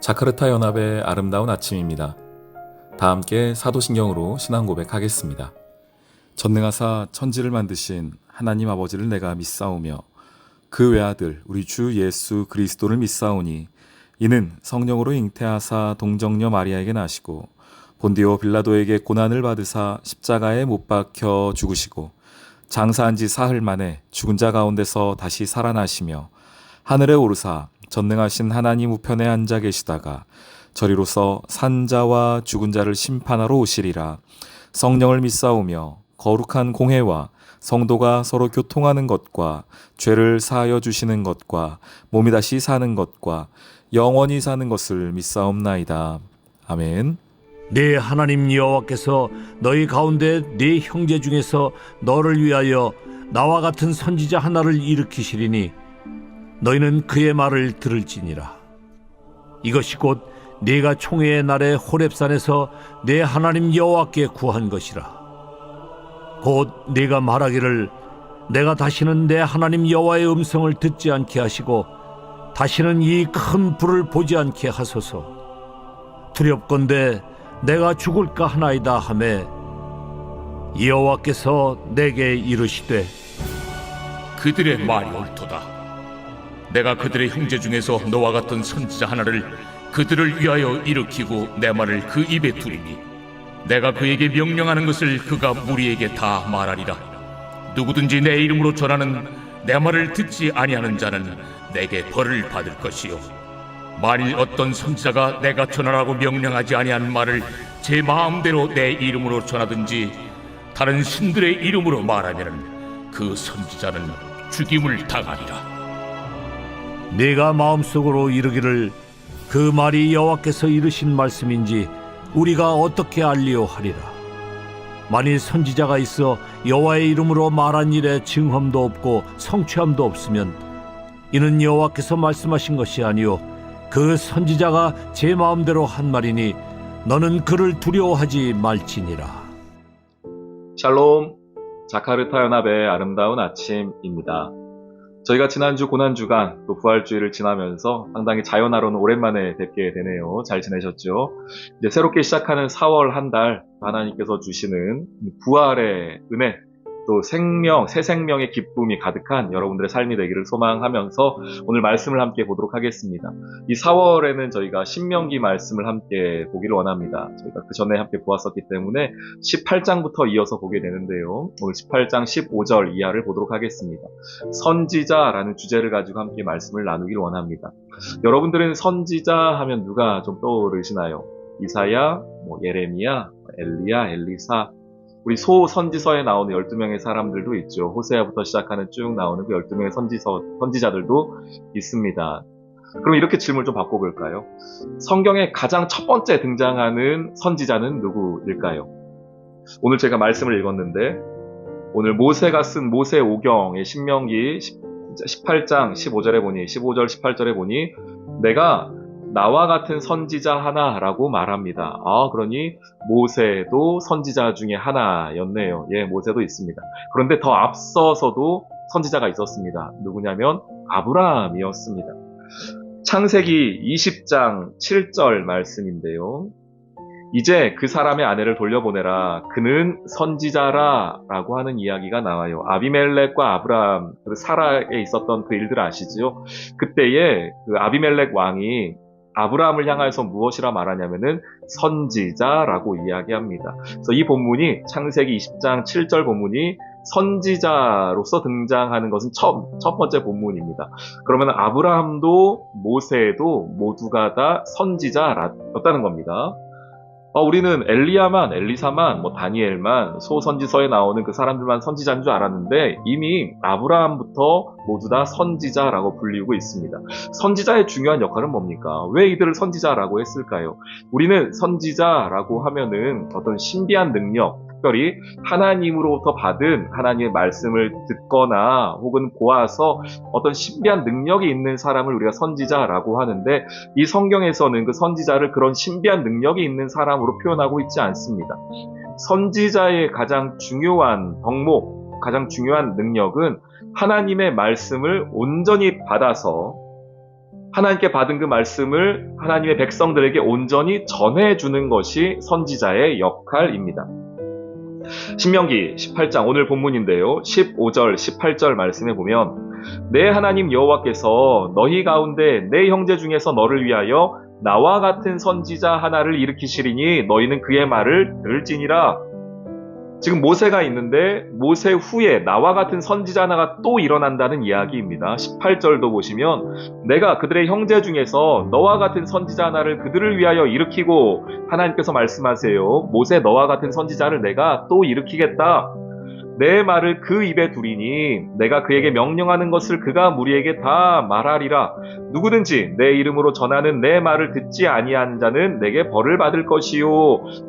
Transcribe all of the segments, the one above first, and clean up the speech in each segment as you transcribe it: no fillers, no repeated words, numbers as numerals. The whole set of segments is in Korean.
자카르타 연합의 아름다운 아침입니다. 다 함께 사도신경으로 신앙 고백하겠습니다. 전능하사 천지를 만드신 하나님 아버지를 내가 믿사오며 그 외아들 우리 주 예수 그리스도를 믿사오니 이는 성령으로 잉태하사 동정녀 마리아에게 나시고 본디오 빌라도에게 고난을 받으사 십자가에 못 박혀 죽으시고 장사한 지 사흘 만에 죽은 자 가운데서 다시 살아나시며 하늘에 오르사 전능하신 하나님 우편에 앉아 계시다가 저리로서 산자와 죽은 자를 심판하러 오시리라. 성령을 믿사오며 거룩한 공회와 성도가 서로 교통하는 것과 죄를 사하여 주시는 것과 몸이 다시 사는 것과 영원히 사는 것을 믿사옵나이다. 아멘. 네 하나님 여호와께서 너희 가운데 네 형제 중에서 너를 위하여 나와 같은 선지자 하나를 일으키시리니 너희는 그의 말을 들을지니라. 이것이 곧 네가 총회의 날에 호렙산에서 네 하나님 여호와께 구한 것이라. 곧 네가 말하기를 내가 다시는 내 하나님 여호와의 음성을 듣지 않게 하시고 다시는 이 큰 불을 보지 않게 하소서. 두렵건대 내가 죽을까 하나이다 하매 여호와께서 내게 이르시되 그들의 말이 옳도다. 내가 그들의 형제 중에서 너와 같은 선지자 하나를 그들을 위하여 일으키고 내 말을 그 입에 두리니 내가 그에게 명령하는 것을 그가 무리에게 다 말하리라. 누구든지 내 이름으로 전하는 내 말을 듣지 아니하는 자는 내게 벌을 받을 것이요 만일 어떤 선지자가 내가 전하라고 명령하지 아니한 말을 제 마음대로 내 이름으로 전하든지 다른 신들의 이름으로 말하면 그 선지자는 죽임을 당하리라. 네가 마음속으로 이르기를 그 말이 여호와께서 이르신 말씀인지 우리가 어떻게 알리오 하리라. 만일 선지자가 있어 여호와의 이름으로 말한 일에 증험도 없고 성취함도 없으면 이는 여호와께서 말씀하신 것이 아니요 그 선지자가 제 마음대로 한 말이니 너는 그를 두려워하지 말지니라. 샬롬, 자카르타 연합의 아름다운 아침입니다. 저희가 지난주 고난주간 또 부활주의를 지나면서 상당히 자연하로는 오랜만에 뵙게 되네요. 잘 지내셨죠? 이제 새롭게 시작하는 4월 한 달 하나님께서 주시는 부활의 은혜 또 생명, 새 생명의 기쁨이 가득한 여러분들의 삶이 되기를 소망하면서 오늘 말씀을 함께 보도록 하겠습니다. 이 4월에는 저희가 신명기 말씀을 함께 보기를 원합니다. 저희가 그 전에 함께 보았었기 때문에 18장부터 이어서 보게 되는데요. 오늘 18장 15절 이하를 보도록 하겠습니다. 선지자라는 주제를 가지고 함께 말씀을 나누기를 원합니다. 여러분들은 선지자 하면 누가 좀 떠오르시나요? 이사야, 예레미야, 엘리야, 엘리사, 우리 소선지서에 나오는 12명의 사람들도 있죠. 호세아부터 시작하는 쭉 나오는 그 12명의 선지자들도 있습니다. 그럼 이렇게 질문을 좀 바꿔볼까요? 성경에 가장 첫 번째 등장하는 선지자는 누구일까요? 오늘 제가 말씀을 읽었는데 오늘 모세가 쓴 모세오경의 신명기 18장 15절에 보니 15절 18절에 보니 내가 나와 같은 선지자 하나라고 말합니다. 그러니 모세도 선지자 중에 하나였네요. 예, 모세도 있습니다. 그런데 더 앞서서도 선지자가 있었습니다. 누구냐면 아브라함이었습니다. 창세기 20장 7절 말씀인데요. 이제 그 사람의 아내를 돌려보내라. 그는 선지자라 라고 하는 이야기가 나와요. 아비멜렉과 아브라함, 사라에 있었던 그 일들 아시죠? 그때에 그 아비멜렉 왕이 아브라함을 향해서 무엇이라 말하냐면은 선지자라고 이야기합니다. 그래서 이 본문이 창세기 20장 7절 본문이 선지자로서 등장하는 것은 첫 번째 본문입니다. 그러면 아브라함도 모세도 모두가 다 선지자였다는 겁니다. 우리는 엘리야만, 엘리사만, 다니엘만, 소선지서에 나오는 그 사람들만 선지자인 줄 알았는데 이미 아브라함부터 모두 다 선지자라고 불리고 있습니다. 선지자의 중요한 역할은 뭡니까? 왜 이들을 선지자라고 했을까요? 우리는 선지자라고 하면은 어떤 신비한 능력, 특별히 하나님으로부터 받은 하나님의 말씀을 듣거나 혹은 보아서 어떤 신비한 능력이 있는 사람을 우리가 선지자라고 하는데 이 성경에서는 그 선지자를 그런 신비한 능력이 있는 사람으로 표현하고 있지 않습니다. 선지자의 가장 중요한 덕목, 가장 중요한 능력은 하나님의 말씀을 온전히 받아서 하나님께 받은 그 말씀을 하나님의 백성들에게 온전히 전해주는 것이 선지자의 역할입니다. 신명기 18장 오늘 본문인데요. 15절, 18절 말씀에 보면 내 하나님 여호와께서 너희 가운데 내 형제 중에서 너를 위하여 나와 같은 선지자 하나를 일으키시리니 너희는 그의 말을 들을지니라. 지금 모세가 있는데 모세 후에 나와 같은 선지자 하나가 또 일어난다는 이야기입니다. 18절도 보시면 내가 그들의 형제 중에서 너와 같은 선지자 하나를 그들을 위하여 일으키고, 하나님께서 말씀하세요. 모세 너와 같은 선지자를 내가 또 일으키겠다. 내 말을 그 입에 두리니 내가 그에게 명령하는 것을 그가 무리에게 다 말하리라. 누구든지 내 이름으로 전하는 내 말을 듣지 아니한 자는 내게 벌을 받을 것이요,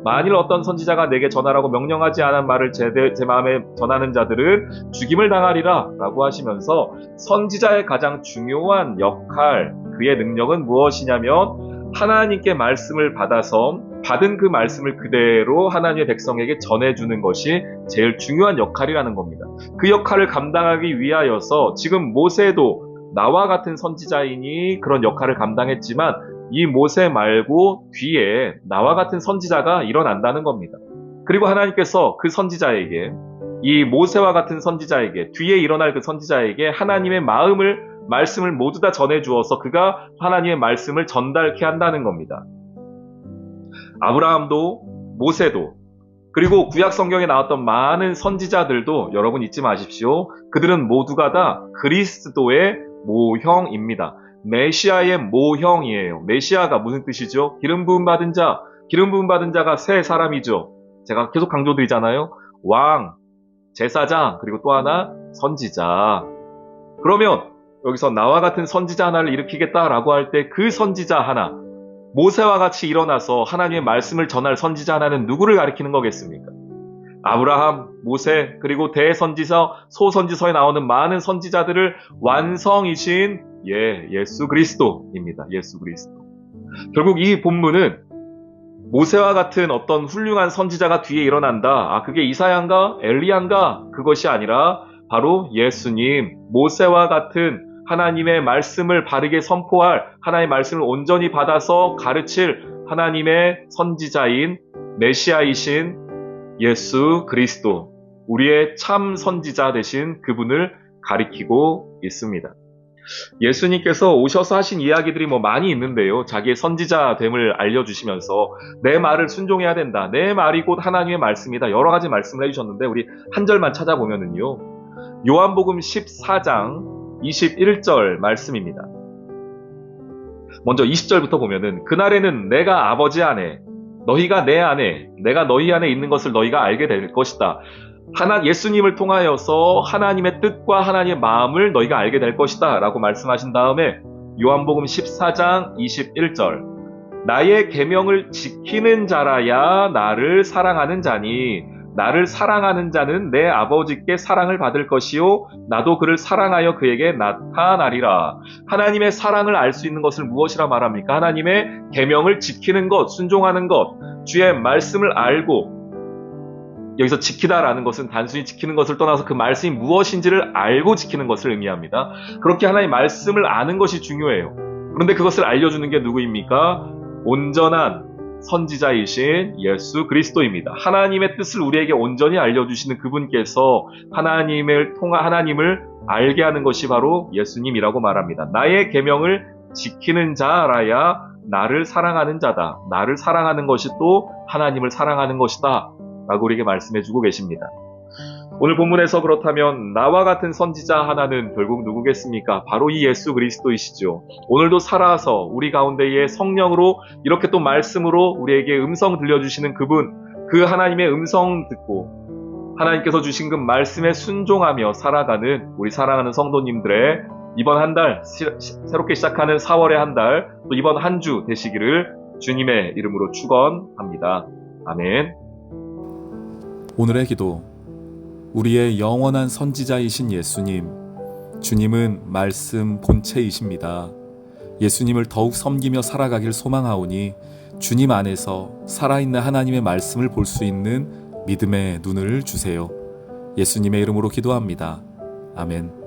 만일 어떤 선지자가 내게 전하라고 명령하지 않은 말을 제 마음에 전하는 자들은 죽임을 당하리라 라고 하시면서 선지자의 가장 중요한 역할, 그의 능력은 무엇이냐면 하나님께 말씀을 받아서 받은 그 말씀을 그대로 하나님의 백성에게 전해주는 것이 제일 중요한 역할이라는 겁니다. 그 역할을 감당하기 위하여서 지금 모세도 나와 같은 선지자이니 그런 역할을 감당했지만 이 모세 말고 뒤에 나와 같은 선지자가 일어난다는 겁니다. 그리고 하나님께서 그 선지자에게, 이 모세와 같은 선지자에게, 뒤에 일어날 그 선지자에게 하나님의 말씀을 모두 다 전해주어서 그가 하나님의 말씀을 전달케 한다는 겁니다. 아브라함도 모세도 그리고 구약 성경에 나왔던 많은 선지자들도 여러분 잊지 마십시오. 그들은 모두가 다 그리스도의 모형입니다. 메시아의 모형이에요. 메시아가 무슨 뜻이죠? 기름 부음 받은 자. 기름 부음 받은 자가 세 사람이죠. 제가 계속 강조드리잖아요. 왕, 제사장, 그리고 또 하나 선지자. 그러면 여기서 나와 같은 선지자 하나를 일으키겠다라고 할 때 그 선지자 하나, 모세와 같이 일어나서 하나님의 말씀을 전할 선지자 하나는 누구를 가리키는 거겠습니까? 아브라함, 모세, 그리고 대선지서, 소선지서에 나오는 많은 선지자들을 완성이신 예수 그리스도입니다. 예수 그리스도. 결국 이 본문은 모세와 같은 어떤 훌륭한 선지자가 뒤에 일어난다. 그게 이사야인가? 엘리야인가? 그것이 아니라 바로 예수님, 모세와 같은 하나님의 말씀을 바르게 선포할, 하나님의 말씀을 온전히 받아서 가르칠 하나님의 선지자인 메시아이신 예수 그리스도, 우리의 참 선지자 되신 그분을 가리키고 있습니다. 예수님께서 오셔서 하신 이야기들이 많이 있는데요. 자기의 선지자됨을 알려주시면서 내 말을 순종해야 된다. 내 말이 곧 하나님의 말씀이다. 여러 가지 말씀을 해주셨는데 우리 한 절만 찾아보면은요. 요한복음 14장 21절 말씀입니다. 먼저 20절부터 보면은 그날에는 내가 아버지 안에, 너희가 내 안에, 내가 너희 안에 있는 것을 너희가 알게 될 것이다. 예수님을 통하여서 하나님의 뜻과 하나님의 마음을 너희가 알게 될 것이다 라고 말씀하신 다음에 요한복음 14장 21절 나의 계명을 지키는 자라야 나를 사랑하는 자니 나를 사랑하는 자는 내 아버지께 사랑을 받을 것이요 나도 그를 사랑하여 그에게 나타나리라. 하나님의 사랑을 알 수 있는 것을 무엇이라 말합니까? 하나님의 계명을 지키는 것, 순종하는 것, 주의 말씀을 알고, 여기서 지키다라는 것은 단순히 지키는 것을 떠나서 그 말씀이 무엇인지를 알고 지키는 것을 의미합니다. 그렇게 하나님의 말씀을 아는 것이 중요해요. 그런데 그것을 알려주는 게 누구입니까? 온전한 선지자이신 예수 그리스도입니다. 하나님의 뜻을 우리에게 온전히 알려주시는 그분께서 하나님을 알게 하는 것이 바로 예수님이라고 말합니다. 나의 계명을 지키는 자라야 나를 사랑하는 자다. 나를 사랑하는 것이 또 하나님을 사랑하는 것이다 라고 우리에게 말씀해주고 계십니다. 오늘 본문에서 그렇다면 나와 같은 선지자 하나는 결국 누구겠습니까? 바로 이 예수 그리스도이시죠. 오늘도 살아서 우리 가운데에 성령으로 이렇게 또 말씀으로 우리에게 음성 들려주시는 그분, 그 하나님의 음성 듣고 하나님께서 주신 그 말씀에 순종하며 살아가는 우리 사랑하는 성도님들의 이번 한 달, 새롭게 시작하는 4월의 한 달, 또 이번 한 주 되시기를 주님의 이름으로 축원합니다. 아멘. 오늘의 기도. 우리의 영원한 선지자이신 예수님, 주님은 말씀 본체이십니다. 예수님을 더욱 섬기며 살아가길 소망하오니 주님 안에서 살아있는 하나님의 말씀을 볼 수 있는 믿음의 눈을 주세요. 예수님의 이름으로 기도합니다. 아멘.